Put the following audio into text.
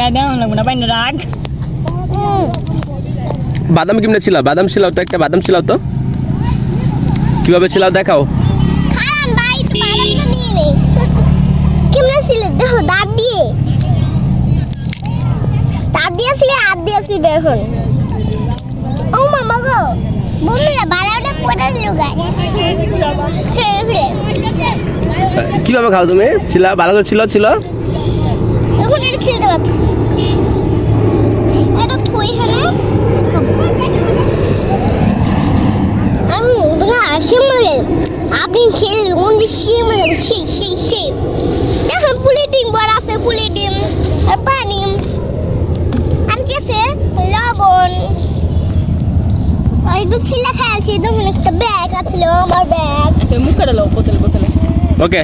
গায়ে দেওয়া লাগবে না পাইনা রাগ বাদাম কেমনে ছিল বাদাম ছিল তো একটা বাদাম ছিল তো কিভাবে ছিল দেখাও খান ভাই তো বাদাম তো নিয়ে নে কেমনে ছিল দেখো দাঁত দিয়ে ছিল হাত দিয়েছি দেখুন ও মামা গো বন্ধুরা বাদামটা পড়ে দিল গায়ে কিভাবে খাও তুমি ছিল ভালো করে ছিল এখন এটা খেলতে পারছি এটা থুই হ্যাঁ আমি বলা শিমলে আপনি খেলে কোন শিমলে সেই দেখুন পুলিটিং বড় আছে পুলিটিং আর পানি আর কি আছে লবণ আর একটু ছিলা খাইছি তখন একটা ব্যাগ আছিল আমার ব্যাগ আচ্ছা মুখে ডালো বোতলে ওকে